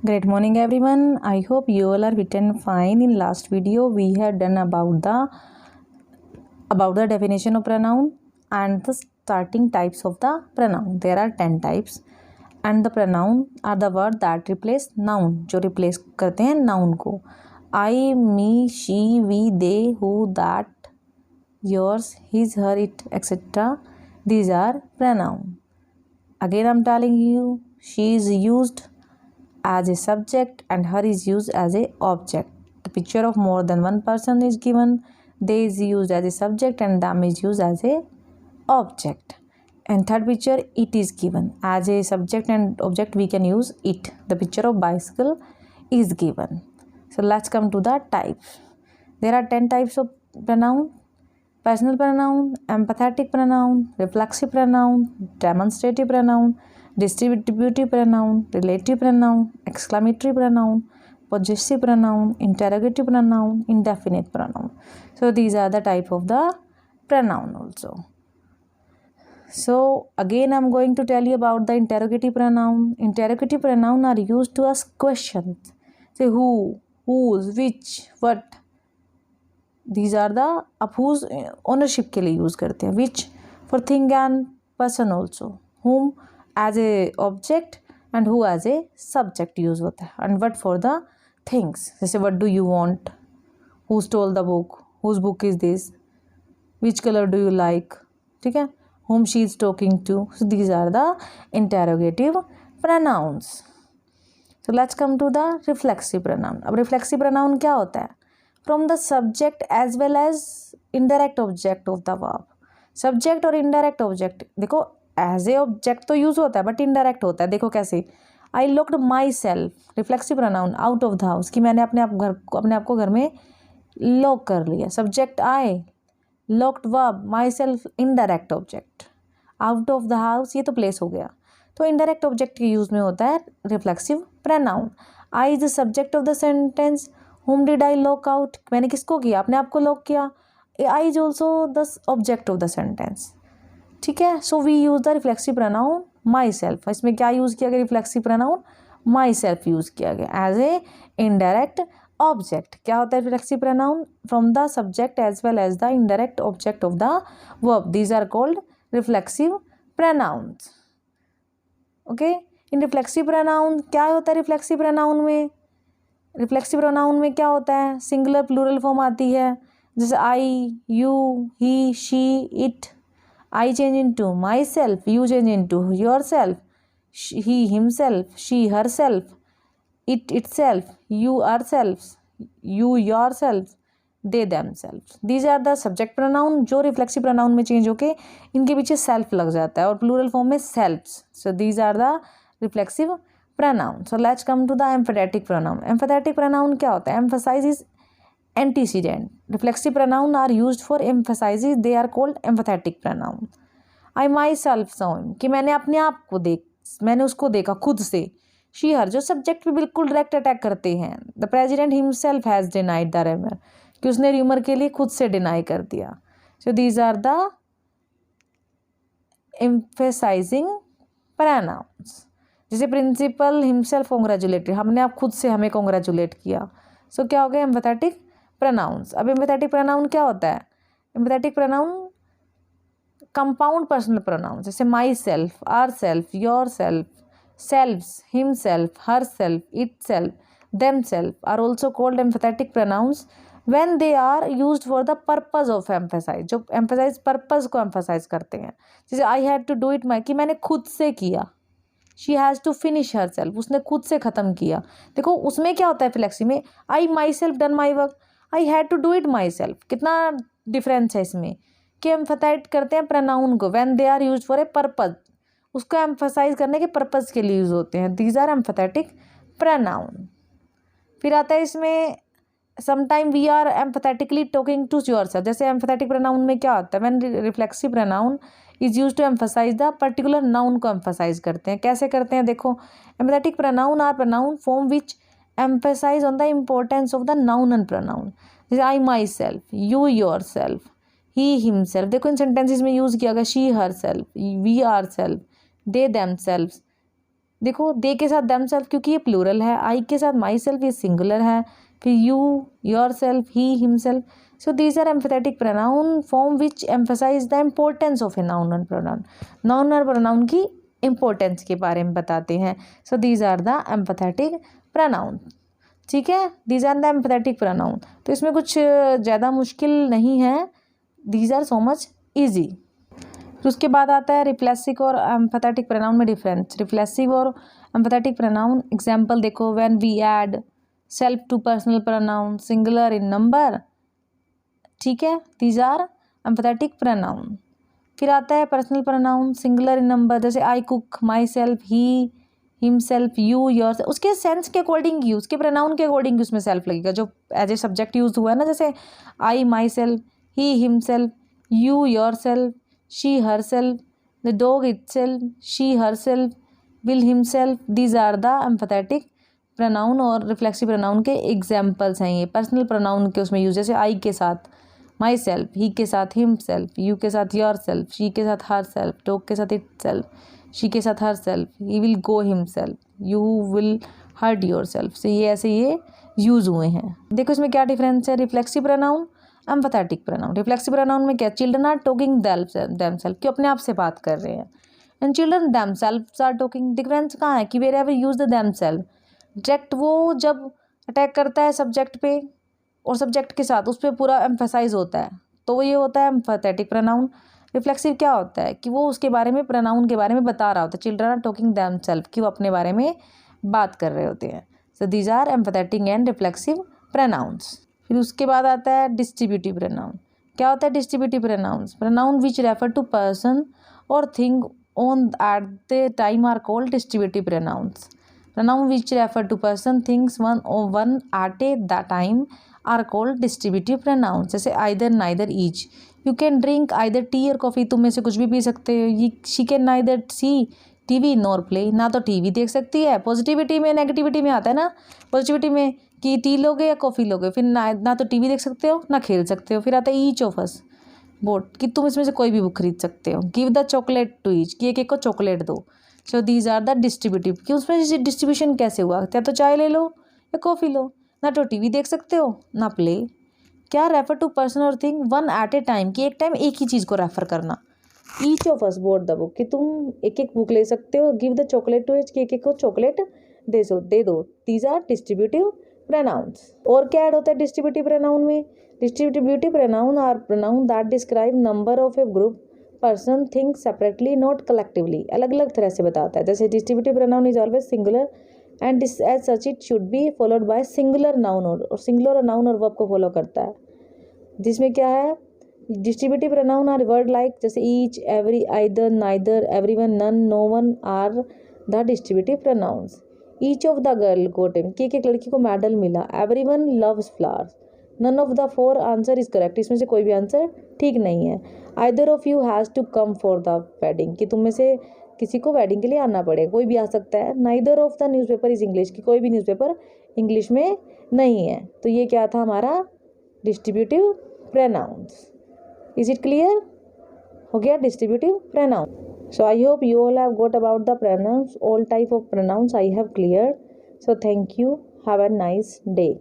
Great morning everyone. I hope you all are fit and fine. In last video we had done about the definition of pronoun and the starting types of the pronoun. There are 10 types and the pronoun are the word that replace noun, जो replace करते हैं noun को. I, me, she, we, they, who, that, yours, his, her, it, etc. These are pronoun. Again I'm telling you, she is used as a subject and her is used as a object. The picture of more than one person is given. They is used as a subject and them is used as a object. And third picture, it is given as a subject and object. We can use it. The picture of bicycle is given. So let's come to the types. There are 10 types of pronoun: personal pronoun, empathetic pronoun, reflexive pronoun, demonstrative pronoun, distributive pronoun, relative pronoun, exclamatory pronoun, possessive pronoun, interrogative pronoun, indefinite pronoun. So these are the type of the pronoun also. So again I'm going to tell you about the interrogative pronoun. Interrogative pronoun are used to ask questions. Say who, whose, which, what. These are the आप whose ownership के लिए use करते हैं. Which for thing and person also. Whom as a object and who as a subject use होता है. And what for the things. जैसे what do you want, who stole the book, whose book is this, which color do you like, ठीक है, whom she is talking to. So these are the interrogative pronouns. So let's come to the reflexive pronoun. अब reflexive pronoun क्या होता है? From the subject as well as indirect object of the verb. Subject और indirect object, देखो as a object तो use होता है but indirect होता है. देखो कैसे, I locked myself, reflexive pronoun, out of the house, कि मैंने अपने आप को घर में lock कर लिया. Subject I, locked verb, myself indirect object, out of the house ये तो place हो गया. तो indirect object के use में होता है reflexive pronoun. I is the subject of the sentence. Whom did I lock out? मैंने किसको किया? अपने आप को लॉक किया. I is also the object of the sentence. ठीक है. So we use the reflexive pronoun myself. इसमें क्या यूज़ किया गया? reflexive pronoun myself यूज़ किया गया as a indirect object. क्या होता है reflexive pronoun? From the subject as well as the indirect object of the verb. These are called reflexive pronouns. Okay. In reflexive pronoun क्या होता है? reflexive pronoun में reflexive pronoun में क्या होता है? सिंगुलर प्लूरल फॉर्म आती है. जैसे I, you, he, she, it. I change into myself, you change into yourself, he himself, she herself, it itself, you ourself, you yourself, they themselves. These are the subject pronoun जो reflexive pronoun में change होके इनके पीछे self लग जाता है और plural form में selves. So these are the reflexive pronoun. So let's come to the emphatic pronoun. Emphatic pronoun क्या होता है? Emphasize is antecedent. Reflexive pronoun are used for emphasizes. They are called emphatic pronoun. I myself saw him, कि मैंने अपने आप को मैंने उसको देखा खुद से. She her जो सब्जेक्ट पे बिल्कुल डायरेक्ट अटैक करते हैं. The president himself has denied the rumor, कि उसने rumor के लिए खुद से डिनाई कर दिया. So these are the emphasizing pronouns. जैसे प्रिंसिपल हिमसेल्फ कॉन्ग्रेचुलेटेड, हमने आप खुद से हमें कॉन्ग्रेचुलेट किया. सो क्या हो गया? Emphatic pronouns. अब एम्पैथेटिक प्रोनाउन क्या होता है? Emphatic pronoun compound personal pronoun, जैसे myself, ourself, yourself, selves, himself, herself, itself, themselves are also called emphatic pronouns when they are used for the purpose of emphasize. जो emphasize purpose को emphasize करते हैं. जैसे I had to do it my, कि मैंने खुद से किया. She has to finish her self, उसने खुद से ख़त्म किया. देखो उसमें क्या होता है रिफ्लेक्सिव में? I myself done my work, I had to do it myself. कितना डिफरेंस है इसमें कि एम्फेसाइज करते हैं प्रोनाउन को when they are used for a purpose, उसको एम्फेसाइज करने के पर्पज के लिए यूज़ होते हैं. These are emphatic pronoun. फिर आता है इसमें sometime we are emphatically talking to yourself. जैसे एम्पैथेटिक प्रोनाउन में क्या होता है? When reflexive pronoun is used to emphasize the particular noun को एम्फसाइज करते हैं. कैसे करते हैं? देखो emphatic pronoun are pronoun form which emphasize on the importance of the noun and pronoun. जैसे I myself, you yourself, he himself. देखो इन सेंटेंसेज में यूज़ किया गया she herself, we ourself, they themselves. देखो दे के साथ देम सेल्फ क्योंकि ये प्लूरल है, आई के साथ माई सेल्फ ये सिंगुलर है, फिर you, yourself, he, himself. So these are emphatic pronoun form which emphasize the importance of a noun और प्रोनाउन. नाउन और प्रोनाउन की इम्पोर्टेंस के बारे में बताते हैं. So these are the emphatic pronoun. ठीक है, these are the emphatic pronoun. तो इसमें कुछ ज़्यादा मुश्किल नहीं है, these are so much easy. तो उसके बाद आता है रिफ्लेक्सिव और एम्फेथेटिक प्रोनाउन में डिफरेंस. रिफ्लेक्सिव और एम्फेथेटिक प्रोनाउन एग्जांपल देखो, when we add self to personal pronoun singular in number. ठीक है, दीज आर एम्फेथेटिक प्रोनाउन. फिर आता है personal pronoun singular in number, जैसे I cook, myself, he, himself, you, your. उसके sense के according use, उसके प्रोनाउन के अकॉर्डिंग उसमें सेल्फ लगेगा, जो एज ए सब्जेक्ट यूज हुआ है ना, जैसे I myself, he himself, you yourself, she herself, the dog itself, she herself, will himself. These are the empathetic pronoun और reflexive pronoun के examples हैं. ये personal pronoun के उसमें यूज, जैसे I के साथ माई सेल्फ, ही के साथ हिमसेल्फ, यू के साथ योर सेल्फ, शी के साथ हर सेल्फ, डॉग के साथ इट सेल्फ, शी के साथ her self, he will go himself, you will hurt your self. से ये ऐसे ये यूज हुए हैं. देखो इसमें क्या डिफरेंस है. Reflexive pronoun, emphatic pronoun. Reflexive pronoun में क्या, चिल्ड्रन आर टॉकिंग देमसेल्फ, कि अपने आप से बात कर रहे हैं. And children themselves are talking. Difference कहाँ है कि wherever use the themselves, direct वो जब अटैक करता है सब्जेक्ट पे और सब्जेक्ट के साथ उस पर पूरा एम्फेसाइज होता है, तो वो ये होता है एम्फेथेटिक प्रोनाउन. रिफ्लेक्सिव क्या होता है कि वो उसके बारे में, प्रोनाउन के बारे में बता रहा होता है. चिल्ड्रन आर टॉकिंग देमसेल्फ, कि वो अपने बारे में बात कर रहे होते हैं. So these are emphatic and reflexive pronouns. फिर उसके बाद आता है डिस्ट्रीब्यूटिव प्रोनाउन. क्या होता है distributive pronouns? Pronoun which refer to person और thing on at the time are called distributive pronouns. Pronoun which refer to person things one at a the time are called distributive pronouns. जैसे either, neither, each. You can drink either tea और coffee, तुम में से कुछ भी पी सकते हो. She can neither see TV nor play, ना तो टीवी देख सकती है. पॉजिटिविटी में, नेगेटिविटी में आता है ना. पॉजिटिविटी में कि टी लोगे या कॉफ़ी लोगे, फिर ना तो टीवी देख सकते हो ना खेल सकते हो. फिर आता है ईच ऑफ अस, बोट, कि तुम इसमें से कोई भी बुक खरीद सकते हो. Give the chocolate to each, कि एक एक को चॉकलेट दो. So these are the distributive, कि उसमें डिस्ट्रीब्यूशन कैसे हुआ, या तो चाय ले लो या कॉफ़ी लो. ना तो टीवी देख सकते हो ना प्ले. क्या, रेफर टू पर्सन और thing one at a time, कि एक टाइम एक ही चीज़ को रेफर करना. Each of us bought the book, कि तुम एक एक बुक ले सकते हो. Give the chocolate to each, कि एक एक को चॉकलेट दे दो. These are distributive pronouns. और क्या ऐड होता है डिस्ट्रीब्यूटिव प्रोनाउन में? Distributive pronoun are pronoun that describe number of a group person things separately not collectively. अलग अलग तरह से बताता है. जैसे distributive pronoun is always singular and as such it should be followed by singular noun, और singular noun और verb को फॉलो करता है. जिसमें क्या है, distributive pronoun are word like, जैसे each, every, either, neither, everyone, none, no one are the distributive pronouns. Each of the girl got him, कि एक लड़की को मेडल मिला. Everyone loves flowers. None of the four answer is correct, इसमें से कोई भी आंसर ठीक नहीं है. Either of you has to come for the wedding, कि तुम में से किसी को वेडिंग के लिए आना पड़ेगा, कोई भी आ सकता है. Neither of the newspaper is English, कि कोई भी न्यूज़पेपर इंग्लिश में नहीं है. तो ये क्या था हमारा distributive pronounce. Is it clear? हो गया distributive pronoun. So I hope you all have got about the pronouns, all type of pronouns I have cleared. So thank you. Have a nice day.